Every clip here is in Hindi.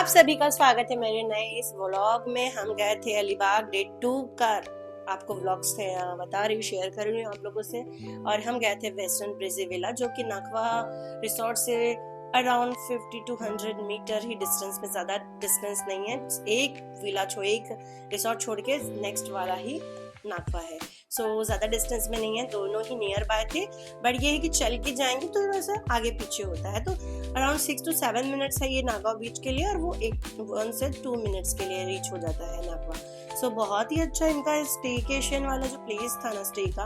आप सभी का स्वागत है मेरे नए इस व्लॉग में। हम गए थे अलीबाग डे 2 का आपको व्लॉग्स थे बता रही हूँ, शेयर कर रही हूँ आप लोगों से। और हम गए थे वेस्टर्न ब्रेजी विला, जो कि नाखवा रिसोर्ट से अराउंड 50 to 100 मीटर ही डिस्टेंस में, ज़्यादा डिस्टेंस नहीं है। एक रिसोर्ट छोड़ के नेक्स्ट वाला ही नाखवा है। ज़्यादा डिस्टेंस में नहीं है, दोनों ही नियर बाय थे। बट ये है कि चल के जाएंगे तो वैसा आगे पीछे होता है, तो अराउंड 6 to 7 मिनट्स है ये नागांव बीच के लिए, और वो 1 से 2 मिनट्स के लिए रीच हो जाता है नागवा। बहुत ही अच्छा इनका स्टेकेशन वाला जो प्लेस था ना, स्टे का,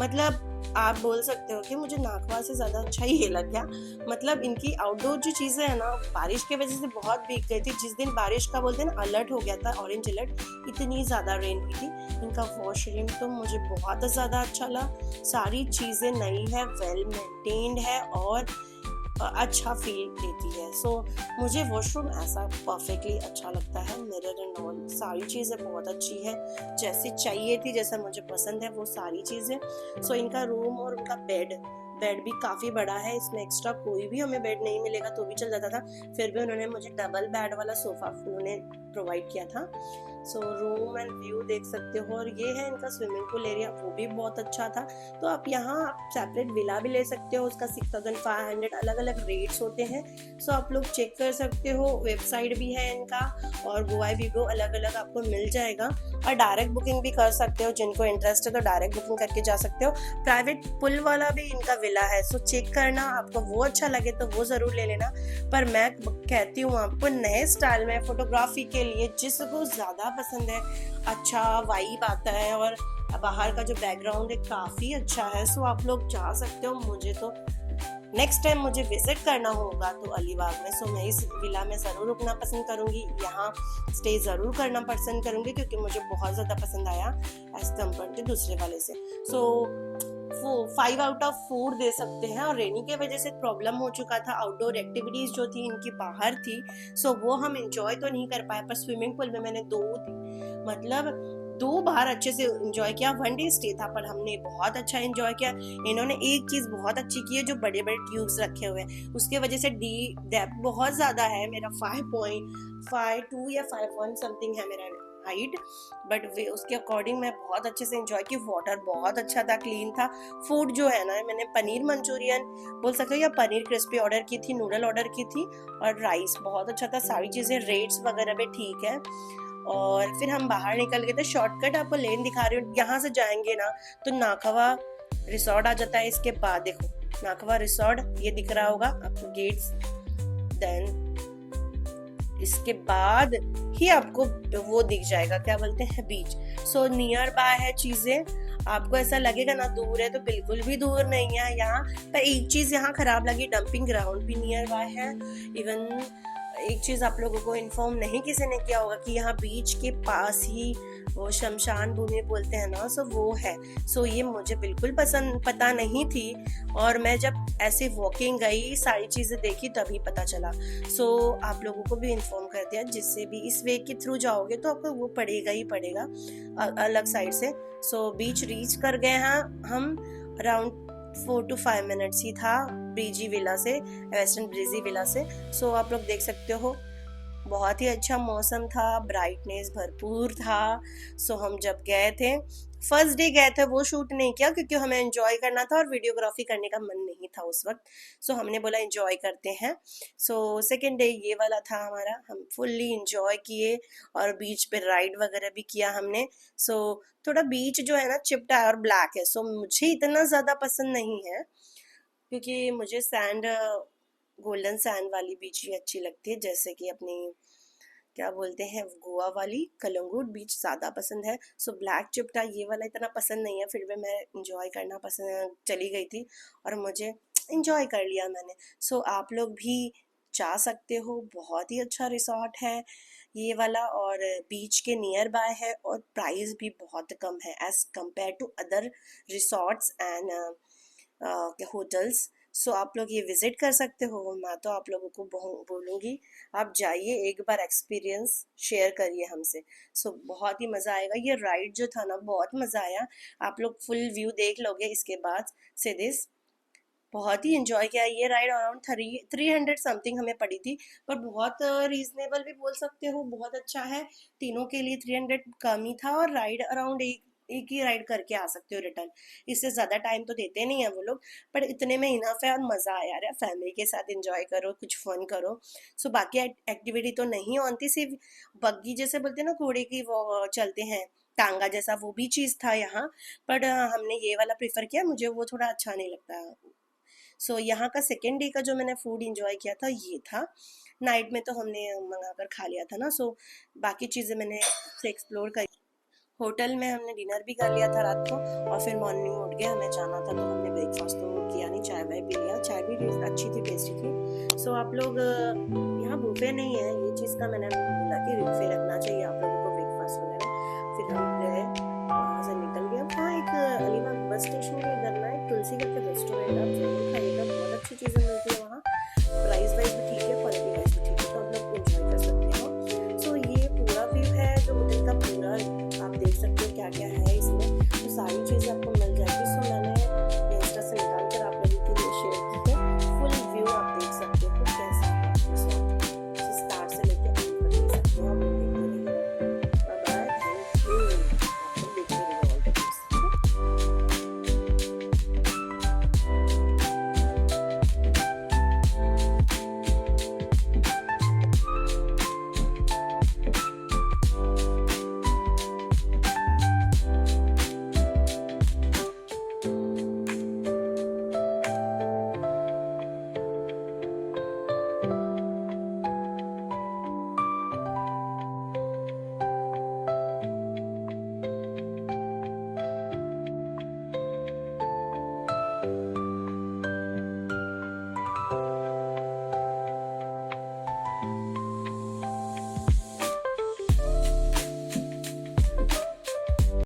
मतलब आप बोल सकते हो कि मुझे नागवा से ज़्यादा अच्छा ही ये लग गया। मतलब इनकी आउटडोर जो चीज़ें हैं ना, बारिश की वजह से बहुत भीग गई थी। जिस दिन बारिश का बोलते हैं ना अलर्ट हो गया था, ऑरेंज अलर्ट, इतनी ज़्यादा रेन हुई थी। इनका वॉशरूम तो मुझे बहुत ज़्यादा अच्छा लगा। सारी चीज़ें नई है, वेल मेंटेन्ड है और अच्छा फील देती है। मुझे वॉशरूम ऐसा परफेक्टली अच्छा लगता है। मिरर एंड ऑल सारी चीज़ें बहुत अच्छी है, जैसी चाहिए थी, जैसा मुझे पसंद है वो सारी चीज़ें। इनका रूम और उनका बेड भी काफ़ी बड़ा है। इसमें एक्स्ट्रा कोई भी हमें बेड नहीं मिलेगा तो भी चल जाता था, फिर भी उन्होंने मुझे डबल बेड वाला सोफा उन्होंने प्रोवाइड किया था। रूम एंड व्यू देख सकते हो। और ये है इनका स्विमिंग पूल एरिया, वो भी बहुत अच्छा था। तो आप यहाँ आप सेपरेट विला भी ले सकते हो, उसका 6500 अलग अलग रेट्स होते हैं। आप लोग चेक कर सकते हो, वेबसाइट भी है इनका, और गोवा बीगो अलग अलग आपको मिल जाएगा। और डायरेक्ट बुकिंग भी कर सकते हो, जिनको इंटरेस्ट है तो डायरेक्ट बुकिंग करके जा सकते हो। प्राइवेट पुल वाला भी इनका विला है, चेक करना, आपको वो अच्छा लगे तो वो ज़रूर ले लेना। पर मैं कहती हूँ आपको, नए स्टाइल में फोटोग्राफी के लिए जिसको ज़्यादा पसंद है, अच्छा वाइब आता है और बाहर का जो बैकग्राउंड है काफ़ी अच्छा है, आप लोग जा सकते हो। मुझे तो नेक्स्ट टाइम मुझे विजिट करना होगा तो अलीबाग में, मैं इस विला में ज़रूर रुकना पसंद करूँगी, यहाँ स्टे ज़रूर करना पसंद करूँगी, क्योंकि मुझे बहुत ज़्यादा पसंद आया एज कम्पेयर टू दूसरे वाले से। 5 आउट ऑफ 4 दे सकते हैं। और रेनी के वजह से प्रॉब्लम हो चुका था, आउटडोर एक्टिविटीज जो थी इनकी बाहर थी, वो हम एंजॉय तो नहीं कर पाए। पर स्विमिंग पूल में मैंने मतलब 2 बार अच्छे से एंजॉय किया। 1 डे स्टे था पर हमने बहुत अच्छा एंजॉय किया। इन्होंने एक चीज बहुत अच्छी की है, जो बड़े बड़े ट्यूब्स रखे हुए हैं, उसके वजह से डी डेप्थ बहुत ज्यादा है। मेरा 5.52 या 5 समथिंग है मेरा हाइट, बट वे उसके अकॉर्डिंग मैं बहुत अच्छे से एंजॉय की। वाटर बहुत अच्छा था, क्लीन था। फूड जो है ना, मैंने पनीर मंचूरियन बोल सकते हो या पनीर क्रिस्पी ऑर्डर की थी, नूडल ऑर्डर की थी, और राइस बहुत अच्छा था। सारी चीज़ें, रेट्स वगैरह भी ठीक है। और फिर हम बाहर निकल गए थे। शॉर्टकट आपको लेन दिखा रही हूँ, यहाँ से जाएंगे ना तो नाखवा रिसोर्ट आ जाता है। इसके बाद देखो नाखवा रिसोर्ट, ये दिख रहा होगा आपको गेट्स, देन इसके बाद ही आपको वो दिख जाएगा, क्या बोलते हैं, बीच। नियर बाय है चीजें। आपको ऐसा लगेगा ना दूर है, तो बिल्कुल भी दूर नहीं है यहाँ पर। एक चीज यहाँ खराब लगी, डंपिंग ग्राउंड भी नियर बाय है। इवन एक चीज आप लोगों को इन्फॉर्म नहीं किसी ने किया होगा कि यहाँ बीच के पास ही वो शमशान भूमि बोलते हैं ना, वो है। ये मुझे बिल्कुल पता नहीं थी, और मैं जब ऐसे वॉकिंग गई, सारी चीजें देखी, तभी पता चला। आप लोगों को भी इन्फॉर्म कर दिया, जिससे भी इस वे के थ्रू जाओगे तो आपको वो पड़ेगा ही पड़ेगा अलग साइड से। बीच रीच कर गए हैं हम, अराउंड 4 to 5 मिनट्स ही था ब्रीजी विला से, वेस्टर्न ब्रीजी विला से। आप लोग देख सकते हो, बहुत ही अच्छा मौसम था, ब्राइटनेस भरपूर था। हम जब गए थे, फर्स्ट डे गए थे, वो शूट नहीं किया क्योंकि हमें एंजॉय करना था और वीडियोग्राफी करने का मन नहीं था उस वक्त। हमने बोला एंजॉय करते हैं। सेकेंड डे ये वाला था हमारा, हम फुल्ली एंजॉय किए और बीच पे राइड वगैरह भी किया हमने। थोड़ा बीच जो है ना चिपटा है और ब्लैक है, मुझे इतना ज़्यादा पसंद नहीं है, क्योंकि मुझे सैंड, गोल्डन सैंड वाली बीच ही अच्छी लगती है, जैसे कि अपनी क्या बोलते हैं गोवा वाली कलंगुट बीच ज़्यादा पसंद है। ब्लैक चिपटा ये वाला इतना पसंद नहीं है, फिर भी मैं इंजॉय करना पसंद चली गई थी और मुझे इंजॉय कर लिया मैंने। आप लोग भी जा सकते हो, बहुत ही अच्छा रिसोर्ट है ये वाला, और बीच के नियर बाय है, और प्राइस भी बहुत कम है as compared to other resorts and hotels. आप लोग ये विजिट कर सकते हो। मैं तो आप लोगों को बोलूँगी आप जाइए, एक बार एक्सपीरियंस शेयर करिए हमसे। बहुत ही मज़ा आएगा। ये राइड जो था ना, बहुत मज़ा आया। आप लोग फुल व्यू देख लोगे इसके बाद से दिस। बहुत ही एंजॉय किया। ये राइड अराउंड 300 समथिंग हमें पड़ी थी, पर बहुत रीजनेबल भी बोल सकते हो, बहुत अच्छा है। तीनों के लिए 300 कम ही था, और राइड अराउंड एक ही राइड करके आ सकते हो रिटर्न। इससे ज़्यादा टाइम तो देते नहीं है वो लोग, पर इतने में इनफ है और मज़ा आया यार। फैमिली के साथ एंजॉय करो, कुछ फन करो। सो बाकी एक्टिविटी तो नहीं ऑन थी, सिर्फ बग्गी जैसे बोलते हैं ना, घोड़े की वो चलते हैं, टांगा जैसा, वो भी चीज़ था यहाँ। बट हमने ये वाला प्रेफर किया, मुझे वो थोड़ा अच्छा नहीं लगता। सो यहाँ का सेकेंड डे का जो मैंने फूड इंजॉय किया था ये था। नाइट में तो हमने मंगा कर खा लिया था ना, सो बाकी चीज़ें मैंने से एक्सप्लोर करी। होटल में हमने डिनर भी कर लिया था रात को, और फिर मॉर्निंग उठ के हमें जाना था, तो हमने ब्रेकफास्ट तो किया नहीं, चाय वाय पी लिया। चाय भी अच्छी थी, टेस्टी थी। सो आप लोग यहाँ बुफे नहीं है, ये चीज़ का मैंने बोला कि बुफे रखना चाहिए आप लोगों को ब्रेकफास्ट वगैरह। फिर हम गए, वहाँ से निकल गए। हाँ, एक अलीबाग बस स्टेशन के इधर ना एक तुलसी करके रेस्टोरेंट, आप जरूर खाइएगा, बहुत